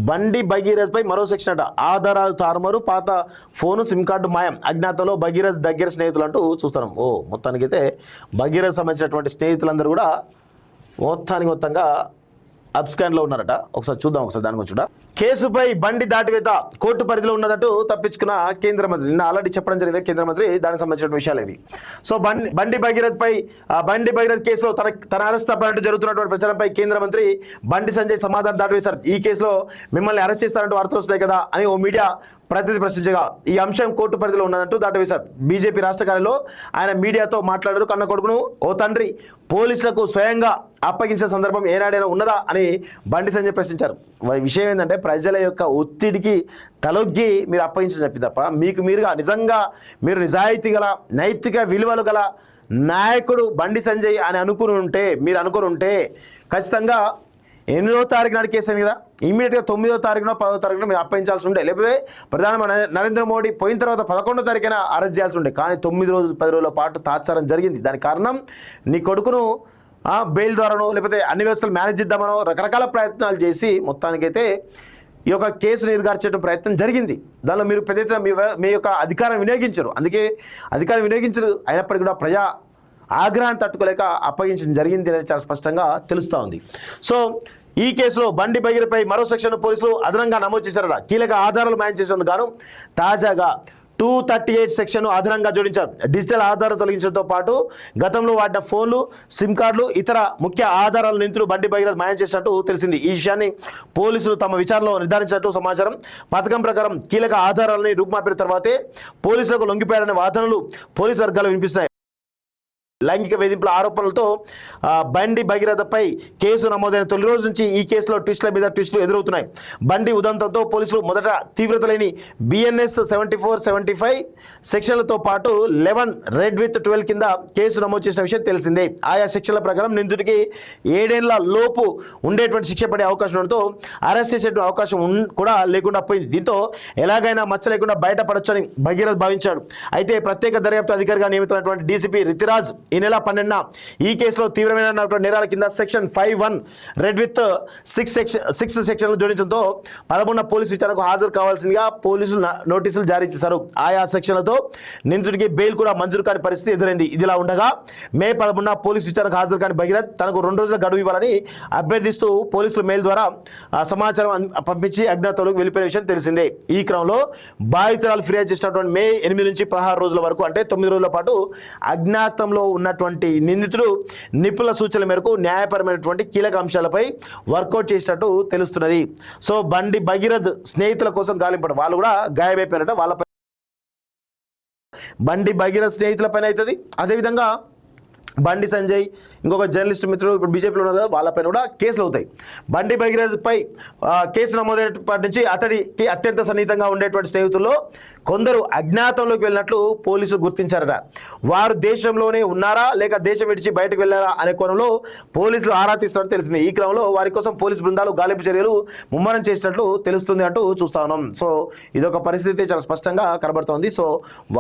బండి భగీరథపై మరో సెక్షన్ అట. ఆధారాలు తారుమారు, పాత ఫోను, సిమ్ కార్డు మాయం, అజ్ఞాతంలో భగీరథ్ దగ్గర స్నేహితులు అంటూ చూస్తున్నాం. మొత్తానికైతే భగీరథ్ సంబంధించినటువంటి స్నేహితులందరూ కూడా మొత్తంగా అబ్స్కాండ్లో ఉన్నారట. ఒకసారి చూద్దాం, దాని గురించి చూడ. కేసుపై బండి దాటివేత కోర్టు పరిధిలో ఉన్నదట్టు తప్పించుకున్న కేంద్ర మంత్రి. నిన్న ఆల్రెడీ చెప్పడం జరిగింది కేంద్ర మంత్రి, దానికి సంబంధించిన విషయాలు ఇవి. సో బండి భగీరథ్ కేసులో తన అరెస్ట్ తప్పనట్టు జరుగుతున్నటువంటి ప్రచారంపై కేంద్ర మంత్రి బండి సంజయ్ సమాధానం దాటివేశారు. ఈ కేసులో మిమ్మల్ని అరెస్ట్ చేస్తారంటూ వార్తలు వస్తాయి కదా అని ఓ మీడియా ప్రతినిధి ప్రశ్నించగా ఈ అంశం కోర్టు పరిధిలో ఉన్నదంటూ దాటివేశారు. బీజేపీ రాష్ట్ర కార్యాలయంలో ఆయన మీడియాతో మాట్లాడారు. కన్న కొడుకును ఓ తండ్రి పోలీసులకు స్వయంగా అప్పగించిన సందర్భం ఏనాడైనా ఉన్నదా అని బండి సంజయ్ ప్రశ్నించారు. విషయం ఏంటంటే ప్రజల యొక్క ఒత్తిడికి తలొగ్గి మీరు అప్పగించని చెప్పి తప్ప మీకు మీరుగా నిజంగా మీరు నిజాయితీ గల నైతిక విలువలు గల నాయకుడు బండి సంజయ్ అని అనుకుని ఉంటే ఖచ్చితంగా 8వ తారీఖు నాడు కేసు అయింది కదా, ఇమీడియట్గా 9వ తారీఖున 10వ తారీఖున మీరు అప్పగించాల్సి ఉండే. లేకపోతే ప్రధానమంత్రి నరేంద్ర మోడీ పోయిన తర్వాత 11వ తారీఖున అరెస్ట్ చేయాల్సి ఉండే. కానీ 9 రోజులు 10 రోజుల పాటు తాత్సారం జరిగింది. దానికి కారణం నీ కొడుకును బెయిల్ ద్వారానో లేకపోతే అన్ని వ్యవస్థలు మేనేజ్ చేద్దామనో రకరకాల ప్రయత్నాలు చేసి మొత్తానికైతే ఈ యొక్క కేసు నిర్గార్చేయడం ప్రయత్నం జరిగింది. దానిలో మీరు పెద్ద ఎత్తున మీ యొక్క అధికారం వినియోగించరు. అందుకే అధికారం వినియోగించరు, అయినప్పటికీ కూడా ప్రజా ఆగ్రహాన్ని తట్టుకోలేక అప్పగించడం జరిగింది అనేది చాలా స్పష్టంగా తెలుస్తూ ఉంది. సో ఈ కేసులో బండి భగీరథపై మరో సెక్షన్ పోలీసులు అదనంగా నమోదు చేశారట. కీలక ఆధారాలు మాయం చేసేందుకు గాను తాజాగా 238 సెక్షన్ అదనంగా జోడించారు. డిజిటల్ ఆధారాలు తొలగించడంతో పాటు గతంలో వాడిన ఫోన్లు, సిమ్ కార్డులు, ఇతర ముఖ్య ఆధారాల నిందితులు బండి భగీరథ్ మాయం చేసినట్టు తెలిసింది. ఈ విషయాన్ని పోలీసులు తమ విచారణలో నిర్ధారించినట్టు సమాచారం. పథకం ప్రకారం కీలక ఆధారాలని రూపుమాపిన తర్వాతే పోలీసులకు లొంగిపోయారనే వాదనలు పోలీసు వర్గాలు వినిపిస్తున్నాయి. లైంగిక వేధింపుల ఆరోపణలతో బండి భగీరథపై కేసు నమోదైన తొలి రోజు నుంచి ఈ కేసులో ట్విస్టుల మీద ట్విస్టులు ఎదురవుతున్నాయి. బండి ఉదంతంతో పోలీసులు మొదట తీవ్రత లేని BNS 74-75 సెక్షన్లతో పాటు 11 రెడ్ విత్ 12 కింద కేసు నమోదు చేసిన విషయం తెలిసిందే. ఆయా సెక్షన్ల ప్రకారం నిందితుడికి 7 ఏళ్ల లోపు ఉండేటువంటి శిక్ష పడే అవకాశం ఉండడంతో అరెస్ట్ చేసే అవకాశం కూడా లేకుండా పోయింది. దీంతో ఎలాగైనా మచ్చ లేకుండా బయటపడొచ్చని భగీరథ్ భావించాడు. అయితే ప్రత్యేక దర్యాప్తు అధికారిగా నియమితున్నటువంటి DCP రితిరాజ్ ఈ నెల 12న ఈ కేసులో తీవ్రమైన నేరాల కింద సెక్షన్ 51 రెడ్ విత్ 6 సెక్షన్లు జోడించడంతో 13న పోలీసు విచారణకు హాజరు కావాల్సిందిగా పోలీసులు నోటీసులు జారీ చేశారు. ఆయా సెక్షన్లతో నిందితుడికి బెయిల్ కూడా మంజూరు కాని పరిస్థితి ఎదురైంది. ఇదిలా ఉండగా మే 11న పోలీసు విచారణకు హాజరు కాని భగీరథ్ తనకు 2 రోజుల గడువు ఇవ్వాలని అభ్యర్థిస్తూ పోలీసులు మెయిల్ ద్వారా సమాచారం పంపించి అజ్ఞాతంలోకి వెళ్ళిపోయిన విషయం తెలిసిందే. ఈ క్రమంలో బాధితురాలు ఫిర్యాదు చేసినటువంటి మే 8 నుంచి 16 రోజుల వరకు అంటే 9 రోజుల పాటు అజ్ఞాతంలో ఉన్నటువంటి నిందితుడు నిపుణుల సూచనల మేరకు న్యాయపరమైనటువంటి కీలక అంశాలపై వర్కౌట్ చేసినట్టు తెలుస్తున్నది. సో బండి భగీరథ్ స్నేహితుల కోసం గాలింపడం వాళ్ళు కూడా గాయమైపోయినట్టు వాళ్ళపై బండి భగీరథ్ స్నేహితుల పైన అవుతుంది. అదేవిధంగా బండి సంజయ్ ఇంకొక జర్నలిస్ట్ మిత్రుడు ఇప్పుడు బీజేపీలో ఉన్నారు, వాళ్ళపైన కూడా కేసులు అవుతాయి. బండి భగీరథ్పై కేసు నమోదైనప్పటి నుంచి అతడికి అత్యంత సన్నిహితంగా ఉండేటువంటి స్నేహితుల్లో కొందరు అజ్ఞాతంలోకి వెళ్ళినట్లు పోలీసులు గుర్తించారట. వారు దేశంలోనే ఉన్నారా లేక దేశం విడిచి బయటకు వెళ్ళారా అనే కోణంలో పోలీసులు ఆరా తీస్తున్నట్టు తెలిసింది. ఈ క్రమంలో వారి కోసం పోలీసు బృందాలు గాలింపు చర్యలు ముమ్మరం చేసినట్లు తెలుస్తుంది అంటూ చూస్తా ఉన్నాం. సో ఇదొక పరిస్థితి చాలా స్పష్టంగా కనబడుతోంది. సో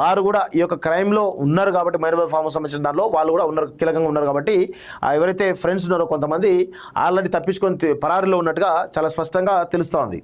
వారు కూడా ఈ యొక్క క్రైమ్లో ఉన్నారు కాబట్టి మైనర్ ఫార్మ్ సంబంధించిన దానిలో వాళ్ళు కూడా ఉన్నారు, కీలకంగా ఉన్నారు కాబట్టి ఎవరైతే ఫ్రెండ్స్ ఉన్నారో కొంతమంది ఆల్రెడీ తప్పించుకొని పరారీలో ఉన్నట్టుగా చాలా స్పష్టంగా తెలుస్తోంది.